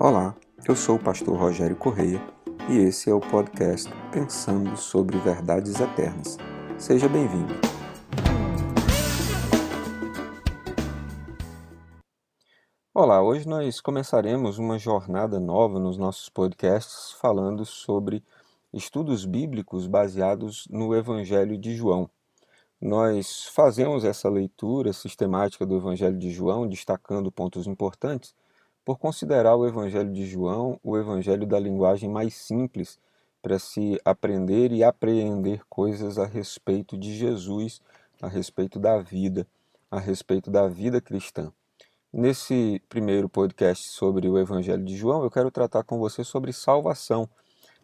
Olá, eu sou o pastor Rogério Correia e esse é o podcast Pensando sobre Verdades Eternas. Seja bem-vindo. Olá, hoje nós começaremos uma jornada nova nos nossos podcasts falando sobre estudos bíblicos baseados no Evangelho de João. Nós fazemos essa leitura sistemática do Evangelho de João, destacando pontos importantes, por considerar o Evangelho de João o evangelho da linguagem mais simples para se aprender e apreender coisas a respeito de Jesus, a respeito da vida cristã. Nesse primeiro podcast sobre o Evangelho de João, eu quero tratar com você sobre salvação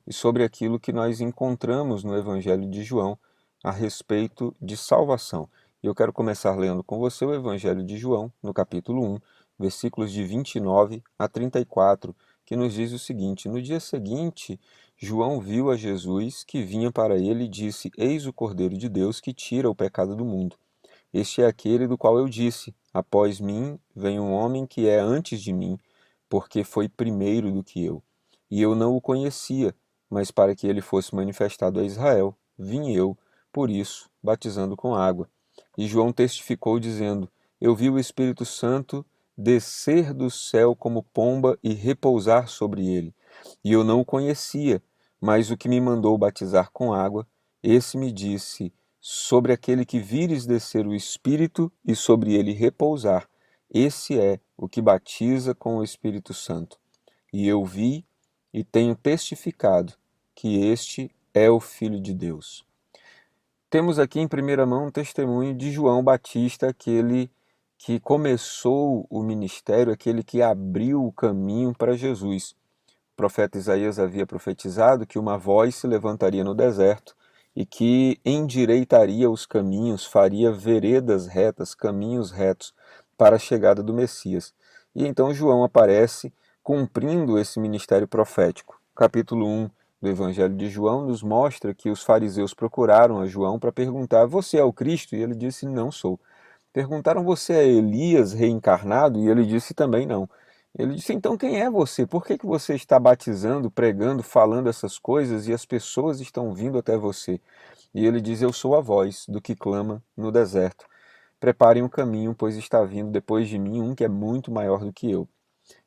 e sobre aquilo que nós encontramos no Evangelho de João a respeito de salvação. E eu quero começar lendo com você o Evangelho de João, no capítulo 1, versículos de 29 a 34, que nos diz o seguinte: No dia seguinte, João viu a Jesus que vinha para ele e disse: Eis o Cordeiro de Deus que tira o pecado do mundo. Este é aquele do qual eu disse: Após mim vem um homem que é antes de mim, porque foi primeiro do que eu. E eu não o conhecia, mas para que ele fosse manifestado a Israel, vim eu, por isso, batizando com água. E João testificou, dizendo: Eu vi o Espírito Santo descer do céu como pomba e repousar sobre ele. E eu não o conhecia, mas o que me mandou batizar com água, esse me disse: Sobre aquele que vires descer o Espírito e sobre ele repousar, esse é o que batiza com o Espírito Santo. E eu vi e tenho testificado que este é o Filho de Deus. Temos aqui em primeira mão um testemunho de João Batista, aquele que começou o ministério, aquele que abriu o caminho para Jesus. O profeta Isaías havia profetizado que uma voz se levantaria no deserto e que endireitaria os caminhos, faria veredas retas, caminhos retos para a chegada do Messias. E então João aparece cumprindo esse ministério profético. Capítulo 1 do Evangelho de João nos mostra que os fariseus procuraram a João para perguntar: Você é o Cristo? E ele disse: Não sou. Perguntaram: Você é Elias reencarnado? E ele disse também não. Ele disse: Então quem é você? Por que você está batizando, pregando, falando essas coisas e as pessoas estão vindo até você? E ele diz: Eu sou a voz do que clama no deserto. Preparem um caminho, pois está vindo depois de mim um que é muito maior do que eu.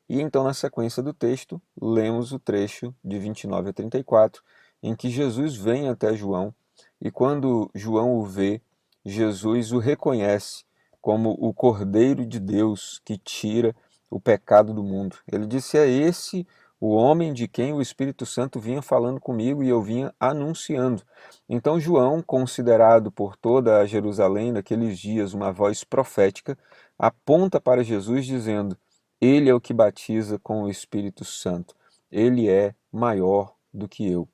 E então, na sequência do texto, lemos o trecho de 29 a 34, em que Jesus vem até João, e quando João o vê, Jesus o reconhece como o Cordeiro de Deus que tira o pecado do mundo. Ele disse: É esse o homem de quem o Espírito Santo vinha falando comigo e eu vinha anunciando. Então João, considerado por toda a Jerusalém naqueles dias uma voz profética, aponta para Jesus dizendo: Ele é o que batiza com o Espírito Santo. Ele é maior do que eu.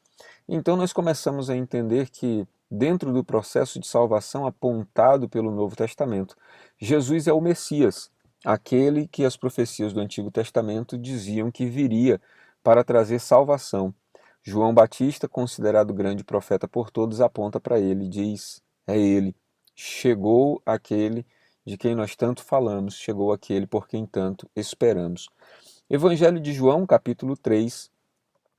Então nós começamos a entender que, dentro do processo de salvação apontado pelo Novo Testamento, Jesus é o Messias, aquele que as profecias do Antigo Testamento diziam que viria para trazer salvação. João Batista, considerado grande profeta por todos, aponta para ele e diz: É ele. Chegou aquele de quem nós tanto falamos, chegou aquele por quem tanto esperamos. Evangelho de João, capítulo 3,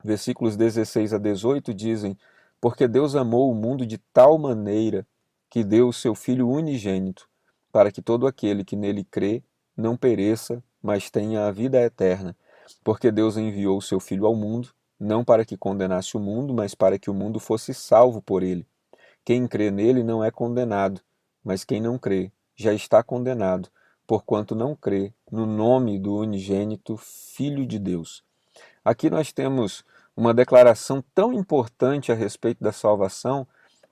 versículos 16 a 18 dizem: Porque Deus amou o mundo de tal maneira que deu o seu Filho unigênito, para que todo aquele que nele crê não pereça, mas tenha a vida eterna. Porque Deus enviou o seu Filho ao mundo, não para que condenasse o mundo, mas para que o mundo fosse salvo por ele. Quem crê nele não é condenado, mas quem não crê já está condenado, porquanto não crê no nome do unigênito Filho de Deus. Aqui nós temos uma declaração tão importante a respeito da salvação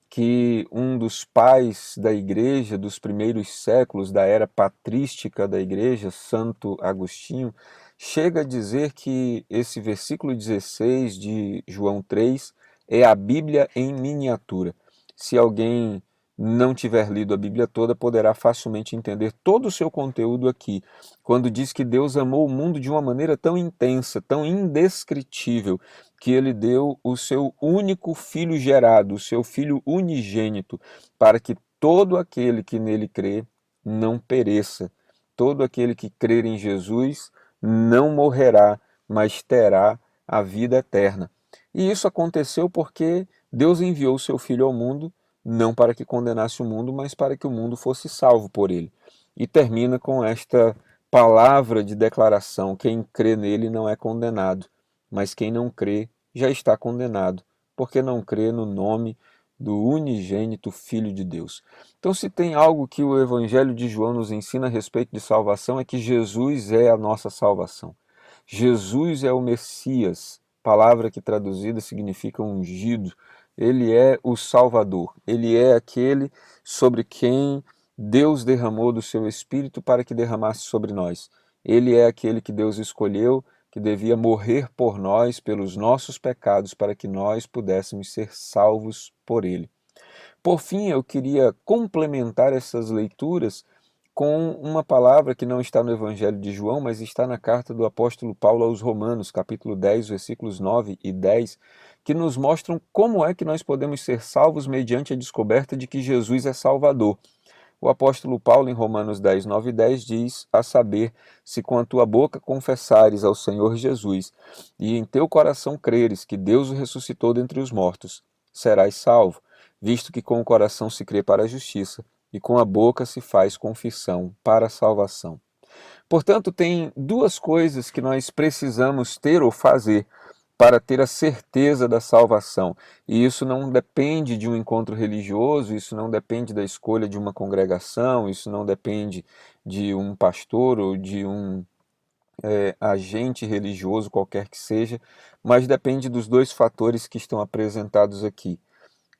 que um dos pais da igreja dos primeiros séculos, da era patrística da igreja, Santo Agostinho, chega a dizer que esse versículo 16 de João 3 é a Bíblia em miniatura. Se alguém não tiver lido a Bíblia toda, poderá facilmente entender todo o seu conteúdo aqui, quando diz que Deus amou o mundo de uma maneira tão intensa, tão indescritível, que ele deu o seu único filho gerado, o seu filho unigênito, para que todo aquele que nele crê não pereça. Todo aquele que crer em Jesus não morrerá, mas terá a vida eterna. E isso aconteceu porque Deus enviou o seu Filho ao mundo, não para que condenasse o mundo, mas para que o mundo fosse salvo por ele. E termina com esta palavra de declaração: quem crê nele não é condenado, mas quem não crê já está condenado, porque não crê no nome do unigênito Filho de Deus. Então, se tem algo que o Evangelho de João nos ensina a respeito de salvação, é que Jesus é a nossa salvação. Jesus é o Messias, palavra que traduzida significa ungido. Ele é o Salvador, ele é aquele sobre quem Deus derramou do seu Espírito para que derramasse sobre nós. Ele é aquele que Deus escolheu, que devia morrer por nós, pelos nossos pecados, para que nós pudéssemos ser salvos por ele. Por fim, eu queria complementar essas leituras com uma palavra que não está no Evangelho de João, mas está na carta do apóstolo Paulo aos Romanos, capítulo 10, versículos 9 e 10, que nos mostram como é que nós podemos ser salvos mediante a descoberta de que Jesus é Salvador. O apóstolo Paulo, em Romanos 10, 9 e 10, diz, a saber, se com a tua boca confessares ao Senhor Jesus e em teu coração creres que Deus o ressuscitou dentre os mortos, serás salvo, visto que com o coração se crê para a justiça e com a boca se faz confissão para a salvação. Portanto, tem duas coisas que nós precisamos ter ou fazer para ter a certeza da salvação. E isso não depende de um encontro religioso, isso não depende da escolha de uma congregação, isso não depende de um pastor ou de um agente religioso qualquer que seja, mas depende dos dois fatores que estão apresentados aqui.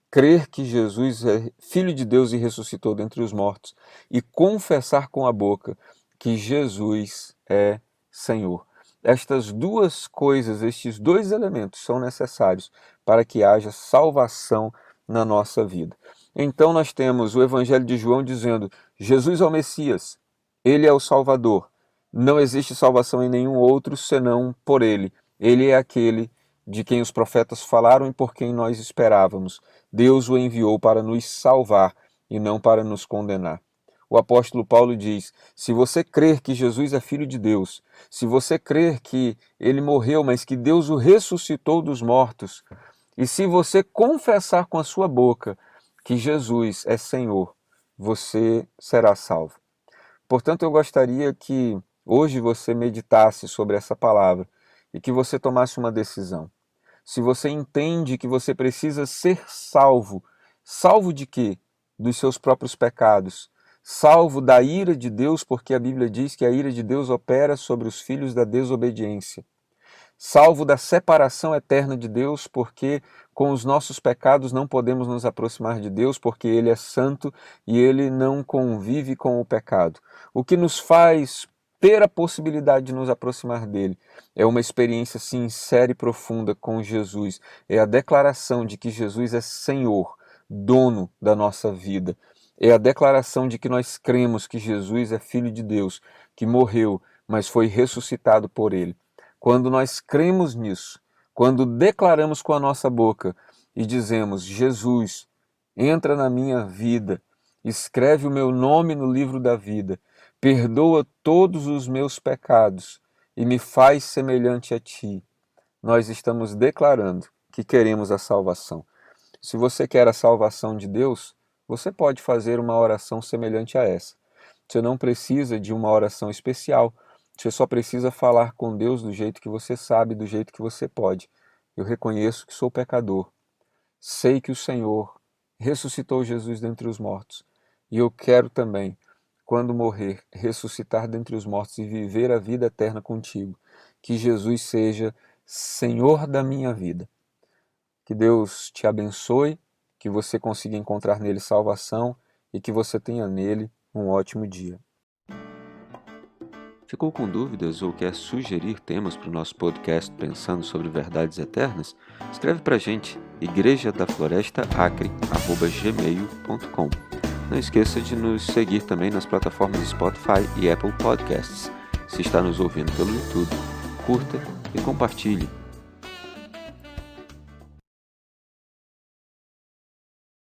Crer que Jesus é Filho de Deus e ressuscitou dentre os mortos, e confessar com a boca que Jesus é Senhor. Estas duas coisas, estes dois elementos são necessários para que haja salvação na nossa vida. Então nós temos o Evangelho de João dizendo: Jesus é o Messias, ele é o Salvador. Não existe salvação em nenhum outro senão por ele. Ele é aquele de quem os profetas falaram e por quem nós esperávamos. Deus o enviou para nos salvar e não para nos condenar. O apóstolo Paulo diz: se você crer que Jesus é Filho de Deus, se você crer que ele morreu, mas que Deus o ressuscitou dos mortos, e se você confessar com a sua boca que Jesus é Senhor, você será salvo. Portanto, eu gostaria que hoje você meditasse sobre essa palavra e que você tomasse uma decisão. Se você entende que você precisa ser salvo, salvo de quê? Dos seus próprios pecados, salvo da ira de Deus, porque a Bíblia diz que a ira de Deus opera sobre os filhos da desobediência, salvo da separação eterna de Deus, porque com os nossos pecados não podemos nos aproximar de Deus, porque Ele é santo e Ele não convive com o pecado. O que nos faz ter a possibilidade de nos aproximar dele é uma experiência sincera e profunda com Jesus, é a declaração de que Jesus é Senhor, dono da nossa vida, é a declaração de que nós cremos que Jesus é Filho de Deus, que morreu, mas foi ressuscitado por ele. Quando nós cremos nisso, quando declaramos com a nossa boca e dizemos: Jesus, entra na minha vida, escreve o meu nome no livro da vida, perdoa todos os meus pecados e me faz semelhante a ti, nós estamos declarando que queremos a salvação. Se você quer a salvação de Deus, você pode fazer uma oração semelhante a essa. Você não precisa de uma oração especial. Você só precisa falar com Deus do jeito que você sabe, do jeito que você pode. Eu reconheço que sou pecador. Sei que o Senhor ressuscitou Jesus dentre os mortos. E eu quero também, quando morrer, ressuscitar dentre os mortos e viver a vida eterna contigo. Que Jesus seja Senhor da minha vida. Que Deus te abençoe, que você consiga encontrar nele salvação e que você tenha nele um ótimo dia. Ficou com dúvidas ou quer sugerir temas para o nosso podcast Pensando sobre Verdades Eternas? Escreve para a gente, igrejadaflorestaacre@gmail.com. Não esqueça de nos seguir também nas plataformas Spotify e Apple Podcasts. Se está nos ouvindo pelo YouTube, curta e compartilhe.